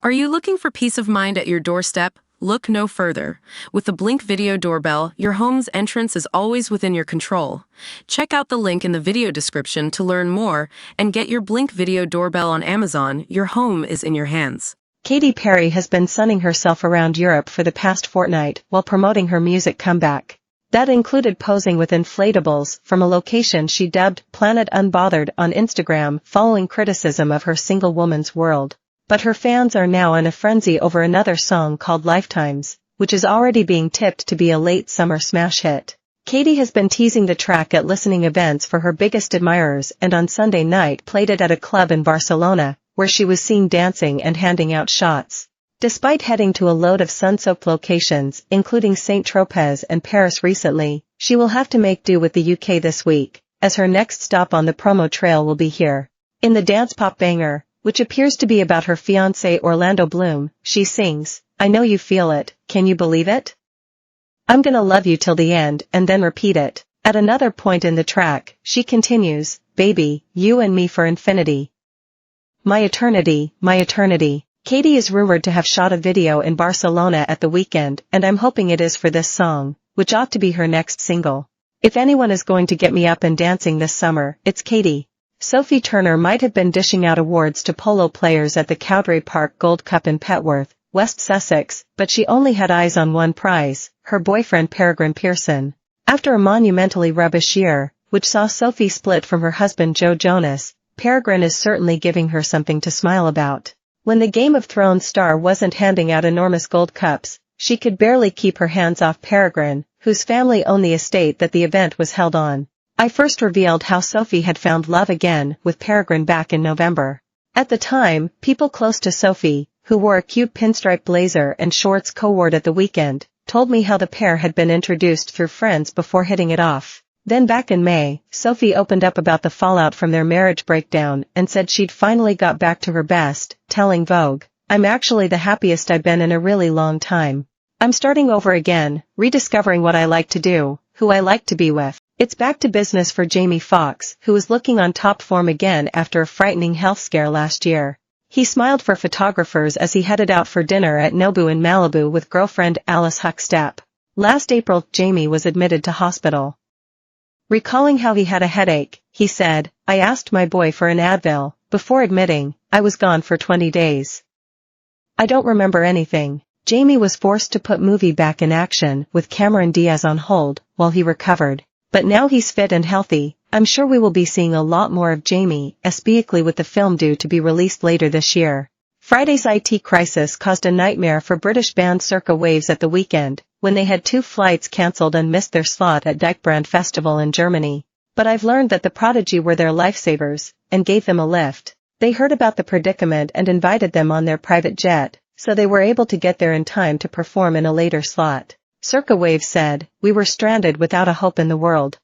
Are you looking for peace of mind at your doorstep? Look no further. With the Blink Video Doorbell, your home's entrance is always within your control. Check out the link in the video description to learn more and get your Blink Video Doorbell on Amazon. Your home is in your hands. Katy Perry has been sunning herself around Europe for the past fortnight while promoting her music comeback. That included posing with inflatables from a location she dubbed Planet Unbothered on Instagram following criticism of her single woman's world. But her fans are now in a frenzy over another song called Lifetimes, which is already being tipped to be a late summer smash hit. Katy has been teasing the track at listening events for her biggest admirers and on Sunday night played it at a club in Barcelona, where she was seen dancing and handing out shots. Despite heading to a load of sun-soaked locations, including Saint-Tropez and Paris recently, she will have to make do with the UK this week, as her next stop on the promo trail will be here. In the dance pop banger, which appears to be about her fiancé Orlando Bloom, she sings, "I know you feel it, can you believe it? I'm gonna love you till the end," and then repeat it. At another point in the track, she continues, "Baby, you and me for infinity. My eternity, my eternity." Katy is rumored to have shot a video in Barcelona at the weekend, and I'm hoping it is for this song, which ought to be her next single. If anyone is going to get me up and dancing this summer, it's Katy. Sophie Turner might have been dishing out awards to polo players at the Cowdray Park Gold Cup in Petworth, West Sussex, but she only had eyes on one prize, her boyfriend Peregrine Pearson. After a monumentally rubbish year, which saw Sophie split from her husband Joe Jonas, Peregrine is certainly giving her something to smile about. When the Game of Thrones star wasn't handing out enormous gold cups, she could barely keep her hands off Peregrine, whose family owned the estate that the event was held on. I first revealed how Sophie had found love again with Peregrine back in November. At the time, people close to Sophie, who wore a cute pinstripe blazer and shorts co-wore at the weekend, told me how the pair had been introduced through friends before hitting it off. Then back in May, Sophie opened up about the fallout from their marriage breakdown and said she'd finally got back to her best, telling Vogue, "I'm actually the happiest I've been in a really long time. I'm starting over again, rediscovering what I like to do, who I like to be with." It's back to business for Jamie Foxx, who is looking on top form again after a frightening health scare last year. He smiled for photographers as he headed out for dinner at Nobu in Malibu with girlfriend Alice Huckstep. Last April, Jamie was admitted to hospital. Recalling how he had a headache, he said, "I asked my boy for an Advil, before admitting, I was gone for 20 days. I don't remember anything." Jamie was forced to put movie back in action with Cameron Diaz on hold while he recovered. But now he's fit and healthy. I'm sure we will be seeing a lot more of Jamie, especially with the film due to be released later this year. Friday's IT crisis caused a nightmare for British band Circa Waves at the weekend, when they had 2 flights cancelled and missed their slot at Deichbrand Festival in Germany. But I've learned that the Prodigy were their lifesavers, and gave them a lift. They heard about the predicament and invited them on their private jet, so they were able to get there in time to perform in a later slot. Circa Waves said, "We were stranded without a hope in the world.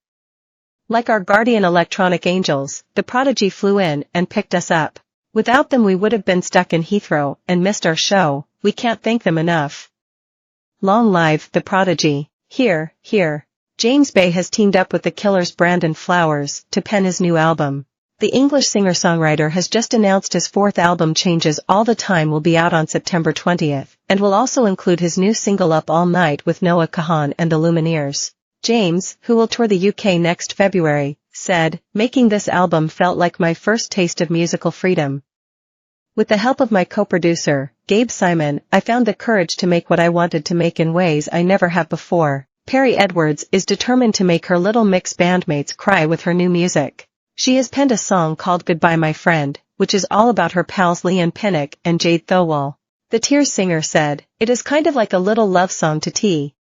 Like our guardian electronic angels, the Prodigy flew in and picked us up. Without them we would have been stuck in Heathrow and missed our show. We can't thank them enough. Long live the Prodigy." Here. James Bay has teamed up with The Killer's Brandon Flowers to pen his new album. The English singer-songwriter has just announced his 4th album Changes All the Time will be out on September 20th, and will also include his new single Up All Night with Noah Kahan and the Lumineers. James, who will tour the UK next February, said, "Making this album felt like my first taste of musical freedom. With the help of my co-producer, Gabe Simon, I found the courage to make what I wanted to make in ways I never have before." Perry Edwards is determined to make her Little Mix bandmates cry with her new music. She has penned a song called Goodbye My Friend, which is all about her pals Leanne Pinnock and Jade Thowell. The Tears singer said, "It is kind of like a little love song to T.